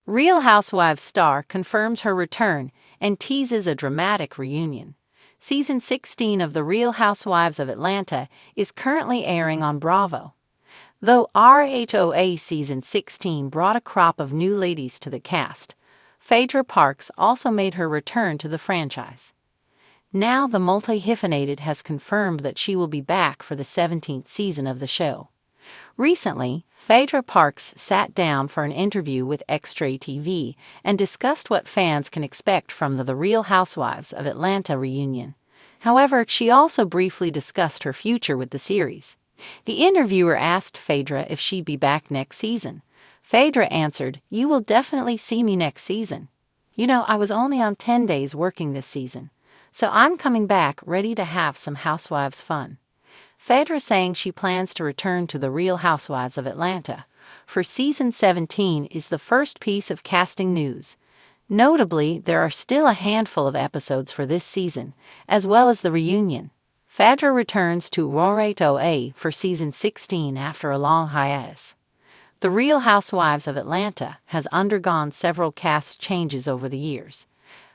Real Housewives star confirms her return and teases a dramatic reunion. Season 16 of The Real Housewives of Atlanta is currently airing on Bravo. Though RHOA Season 16 brought a crop of new ladies to the cast, Fedra Parks also made her return to the franchise. Now the multi-hyphenated has confirmed that she will be back for the 17th season of the show. Recently, Fedra Parks sat down for an interview with Extra TV and discussed what fans can expect from the Real Housewives of Atlanta reunion. However, she also briefly discussed her future with the series. The interviewer asked Fedra if she'd be back next season. Fedra answered, "You will definitely see me next season. I was only on 10 days working this season, so I'm coming back ready to have some Housewives fun." Fedra saying she plans to return to The Real Housewives of Atlanta for Season 17 is the first piece of casting news. Notably, there are still a handful of episodes for this season, as well as the reunion. Fedra returns to RHOA for Season 16 after a long hiatus. The Real Housewives of Atlanta has undergone several cast changes over the years.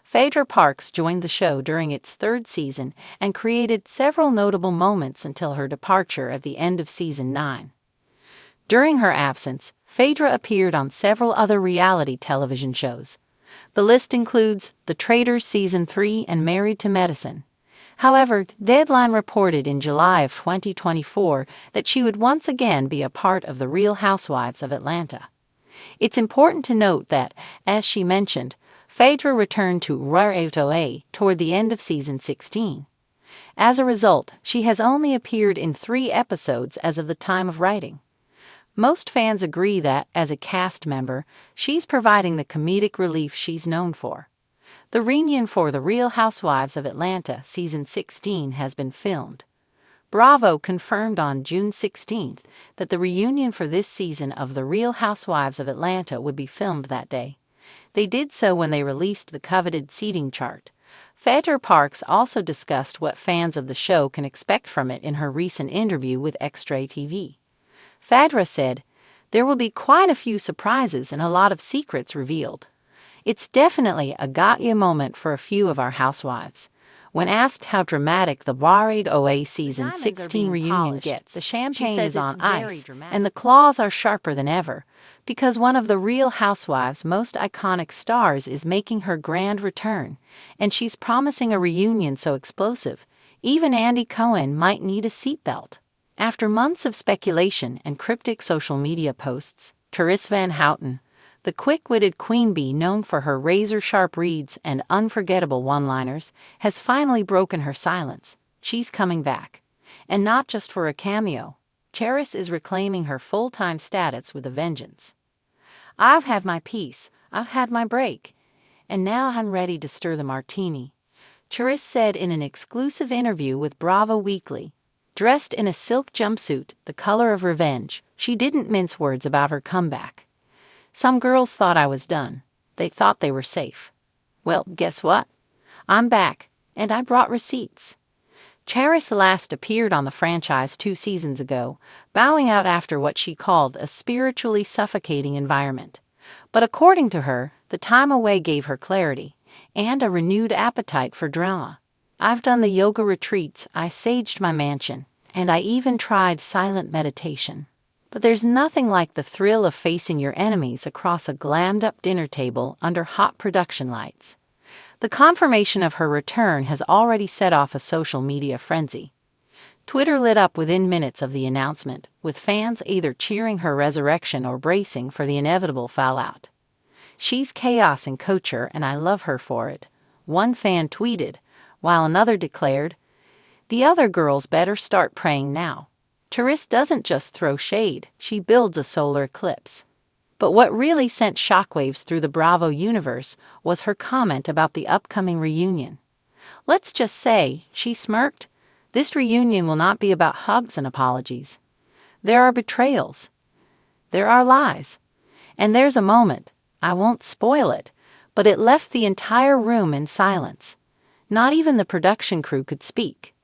Fedra Parks joined the show during its third season and created several notable moments until her departure at the end of Season 9. During her absence, Fedra appeared on several other reality television shows. The list includes The Traitors Season 3 and Married to Medicine. However, Deadline reported in July of 2024 that she would once again be a part of The Real Housewives of Atlanta. It's important to note that, as she mentioned, Fedra returned to RHOA toward the end of Season 16. As a result, she has only appeared in 3 episodes as of the time of writing. Most fans agree that, as a cast member, she's providing the comedic relief she's known for. The reunion for The Real Housewives of Atlanta Season 16 has been filmed. Bravo confirmed on June 16 that the reunion for this season of The Real Housewives of Atlanta would be filmed that day. They did so when they released the coveted seating chart. Fedra Parks also discussed what fans of the show can expect from it in her recent interview with Extra TV. Fedra said, "There will be quite a few surprises and a lot of secrets revealed. It's definitely a got-ya moment for a few of our housewives." When asked how dramatic the RHOA Season 16 reunion gets, the champagne is on ice and the claws are sharper than ever, because one of the Real Housewives' most iconic stars is making her grand return, and she's promising a reunion so explosive, even Andy Cohen might need a seatbelt. After months of speculation and cryptic social media posts, Therese Van Houten, the quick-witted queen bee known for her razor-sharp reads and unforgettable one-liners, has finally broken her silence. She's coming back. And not just for a cameo. Therese is reclaiming her full-time status with a vengeance. "I've had my piece, I've had my break, and now I'm ready to stir the martini," Therese said in an exclusive interview with Bravo Weekly. Dressed in a silk jumpsuit, the color of revenge, she didn't mince words about her comeback. "Some girls thought I was done. They thought they were safe. Well, guess what? I'm back, and I brought receipts." Therese last appeared on the franchise 2 seasons ago, bowing out after what she called a spiritually suffocating environment. But according to her, the time away gave her clarity and a renewed appetite for drama. "I've done the yoga retreats, I saged my mansion, and I even tried silent meditation. But there's nothing like the thrill of facing your enemies across a glammed-up dinner table under hot production lights." The confirmation of her return has already set off a social media frenzy. Twitter lit up within minutes of the announcement, with fans either cheering her resurrection or bracing for the inevitable fallout. "She's chaos and kosher, and I love her for it," one fan tweeted, while another declared, "The other girls better start praying now." Therese doesn't just throw shade, she builds a solar eclipse. But what really sent shockwaves through the Bravo universe was her comment about the upcoming reunion. "Let's just say," she smirked, "this reunion will not be about hugs and apologies. There are betrayals. There are lies. And there's a moment, I won't spoil it, but it left the entire room in silence. Not even the production crew could speak."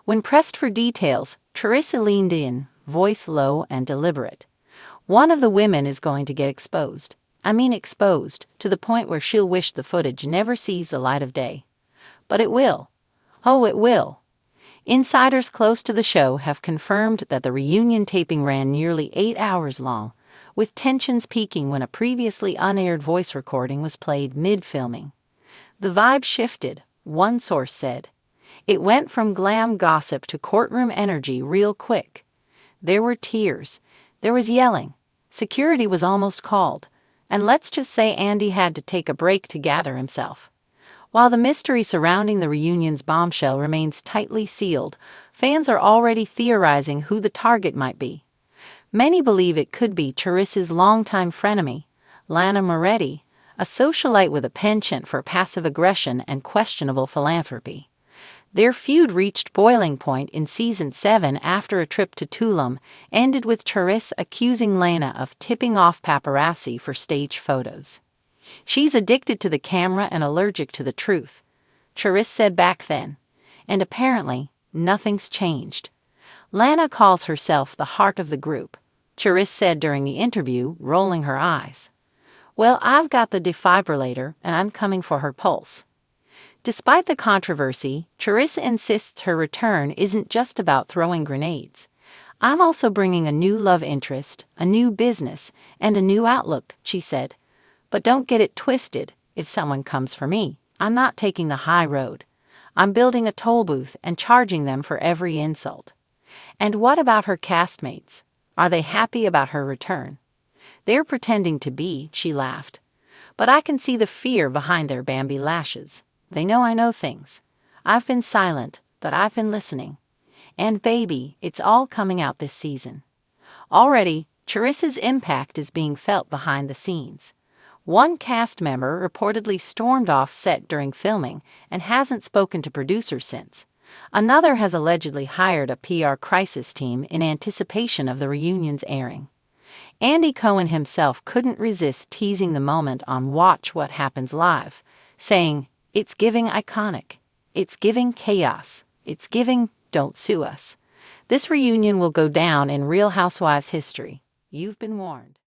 When pressed for details, Therese leaned in, voice low and deliberate. "One of the women is going to get exposed. I mean exposed, to the point where she'll wish the footage never sees the light of day. But it will. Oh, it will. Insiders close to the show have confirmed that the reunion taping ran nearly 8 hours long, with tensions peaking when a previously unaired voice recording was played mid-filming. The vibe shifted, one source said. It went from glam gossip to courtroom energy real quick. There were tears. There was yelling. Security was almost called. And let's just say Andy had to take a break to gather himself. While the mystery surrounding the reunion's bombshell remains tightly sealed, fans are already theorizing who the target might be. Many believe it could be Charissa's longtime frenemy, Lana Moretti, a socialite with a penchant for passive aggression and questionable philanthropy. Their feud reached boiling point in Season 7 after a trip to Tulum ended with Charissa accusing Lana of tipping off paparazzi for staged photos. "She's addicted to the camera and allergic to the truth," Charissa said back then. And apparently, nothing's changed. Lana calls herself the heart of the group, Charissa said during the interview, rolling her eyes. "Well, I've got the defibrillator and I'm coming for her pulse." Despite the controversy, Charissa insists her return isn't just about throwing grenades. "I'm also bringing a new love interest, a new business, and a new outlook," she said. "But don't get it twisted, if someone comes for me, I'm not taking the high road. I'm building a toll booth and charging them for every insult." And what about her castmates? Are they happy about her return? "They're pretending to be," she laughed. "But I can see the fear behind their Bambi lashes. They know I know things. I've been silent, but I've been listening. And baby, it's all coming out this season." Already, Charissa's impact is being felt behind the scenes. One cast member reportedly stormed off set during filming and hasn't spoken to producers since. Another has allegedly hired a PR crisis team in anticipation of the reunion's airing. Andy Cohen himself couldn't resist teasing the moment on Watch What Happens Live, saying, "It's giving iconic. It's giving chaos. It's giving don't sue us." This reunion will go down in Real Housewives history. You've been warned.